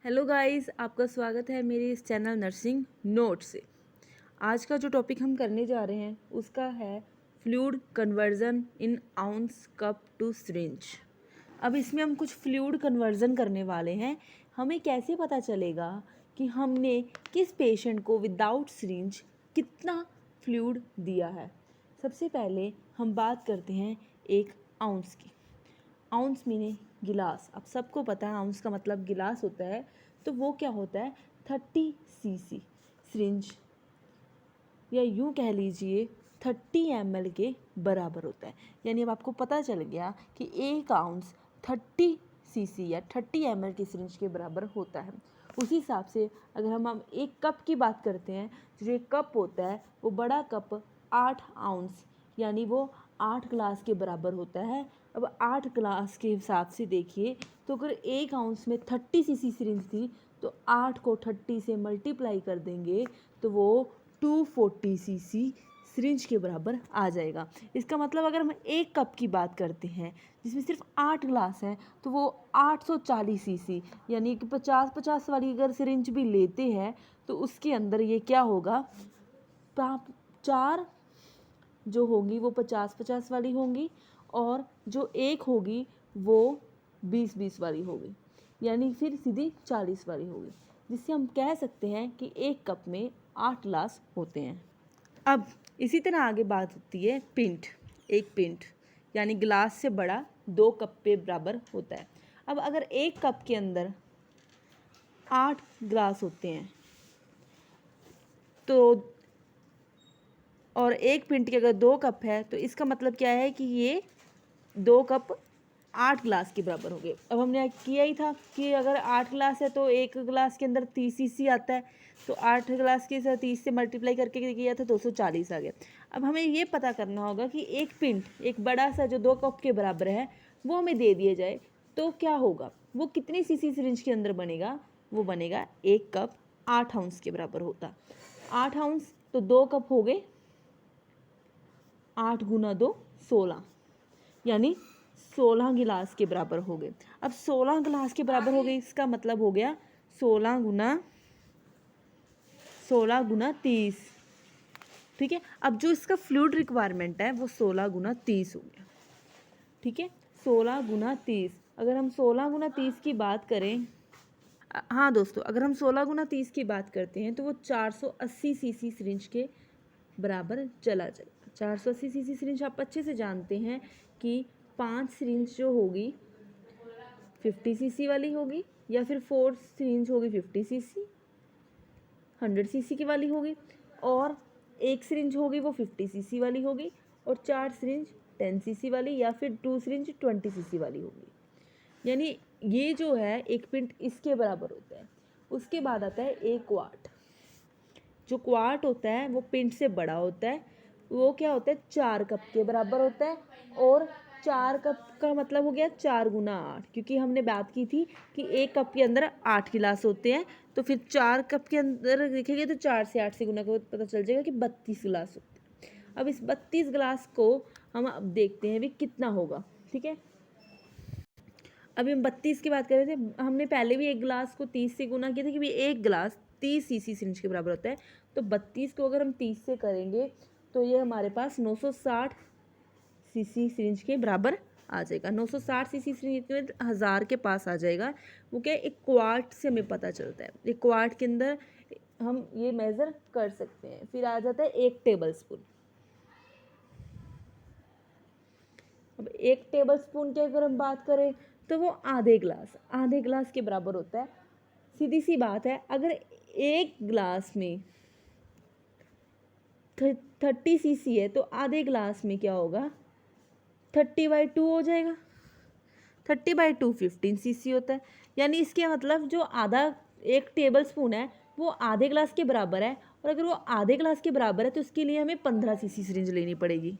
Hello guys, आपका स्वागत है मेरे इस चैनल नर्सिंग नोट से। आज का जो टॉपिक हम करने जा रहे हैं उसका है fluid conversion in ounce cup to syringe. अब इसमें हम कुछ फ्लूइड कन्वर्जन करने वाले हैं। हमें कैसे पता चलेगा कि हमने किस पेशेंट को विदाउट सिरिंज कितना फ्लूइड दिया है। सबसे पहले हम बात करते हैं एक आउंस की। आउंस मीनिंग गिलास। अब सबको पता है आउंस का मतलब गिलास होता है, तो वो क्या होता है 30 सीसी सिरिंज, या यूँ कह लीजिए 30 ml के बराबर होता है। यानी अब आपको पता चल गया कि एक आउंस 30 सीसी या 30 ml की सिरिंज के बराबर होता है। उसी हिसाब से अगर हम एक कप की बात करते हैं, जो एक कप होता है वो बड़ा कप 8 आउंस यानी वो 8 ग्लास के बराबर होता है। अब 8 ग्लास के हिसाब से देखिए, तो अगर एक आउंस में 30 सीसी सिरिंज थी तो 8 को 30 से मल्टीप्लाई कर देंगे तो वो 240 सीसी सिरिंज के बराबर आ जाएगा। इसका मतलब अगर हम एक कप की बात करते हैं जिसमें सिर्फ 8 ग्लास हैं तो वो 840 सीसी यानी कि 50-50 वाली अगर सिरिंज भी लेते हैं तो उसके अंदर ये क्या होगा, 4 जो होंगी वो 50-50 वाली होंगी और जो एक होगी वो 20-20 वाली होगी, यानी फिर सीधी 40 वाली होगी, जिससे हम कह सकते हैं कि एक कप में 8 ग्लास होते हैं। अब इसी तरह आगे बात होती है पिंट। एक पिंट यानी गिलास से बड़ा 2 कप के बराबर होता है। अब अगर एक कप के अंदर 8 ग्लास होते हैं तो और एक पिंट के अगर 2 कप है तो इसका मतलब क्या है कि ये 2 कप 8 ग्लास के बराबर हो गए। अब हमने किया ही था कि अगर 8 ग्लास है तो एक ग्लास के अंदर 30 सीसी आता है, तो 8 ग्लास के साथ 30 से मल्टीप्लाई करके किया था 240 आ गया। अब हमें ये पता करना होगा कि एक पिंट, एक बड़ा सा जो 2 कप के बराबर है, वो हमें दे दिया जाए तो क्या होगा, वो कितनी सीसी सिरिंज के अंदर बनेगा, वो बनेगा एक कप 8 आउंस के बराबर होता। 8 आउंस तो 2 कप हो गए, 8 गुना 2 16, यानी 16 गिलास के बराबर हो गए। अब 16 गिलास के बराबर हो गए, इसका मतलब हो गया 16 गुना 30। ठीक है, अब जो इसका फ्लूइड रिक्वायरमेंट है वो 16 गुना 30 हो गया। ठीक है, 16 गुना 30। अगर हम 16 गुना 30 की बात करें, हाँ दोस्तों, अगर हम 16 गुना 30 की बात करते हैं तो वो 480 सीसी सिरिंज के बराबर चला जाएगा। 480 सीसी सिरिंज आप अच्छे से जानते हैं कि 5 सिरिंज जो होगी 50 सीसी वाली होगी, या फिर 4 सिरिंज होगी 50 सीसी 100 सीसी की वाली होगी, और एक सिरिंज होगी वो 50 सीसी वाली होगी, और 4 सिरिंज 10 सीसी वाली, या फिर 2 सिरिंज 20 सीसी वाली होगी। यानी ये जो है एक पिंट इसके बराबर होता है। उसके बाद आता है एक क्वार्ट। जो क्वार्ट होता है वो पिंट से बड़ा होता है। वो क्या होता है 4 कप के बराबर होता है, और 4 कप का मतलब हो गया 4 गुना 8, क्योंकि हमने बात की थी कि एक कप के अंदर 8 गिलास होते हैं, तो फिर 4 कप के अंदर देखेंगे तो 4 से 8 से गुना को पता चल जाएगा कि 32 गिलास होते हैं। अब इस 32 गिलास को हम अब देखते हैं भी कितना होगा। ठीक है, अभी हम 32 की बात कर रहे थे, हमने पहले भी एक गिलास को 30 से गुना किया था कि एक गिलास 30 सीसी सिरिंज के बराबर होता है, तो 32 को अगर हम 30 से करेंगे तो ये हमारे पास 960 सीसी सिरिंज के बराबर आ जाएगा। 960 सीसी सिरिंज में 1000 के पास आ जाएगा। वो क्या एक क्वार्ट से हमें पता चलता है, एक क्वार्ट के अंदर हम ये मेज़र कर सकते हैं। फिर आ जाता है 1 टेबल स्पून। अब 1 टेबल स्पून की अगर हम बात करें तो वो आधे ग्लास के बराबर होता है। सीधी सी बात है, अगर एक ग्लास में 30 सीसी है तो आधे ग्लास में क्या होगा 30/2 हो जाएगा। 30/2 15 सीसी होता है। यानी इसके मतलब जो आधा 1 टेबल स्पून है वो आधे ग्लास के बराबर है, और अगर वो आधे ग्लास के बराबर है तो उसके लिए हमें 15 सीसी सिरिंज लेनी पड़ेगी।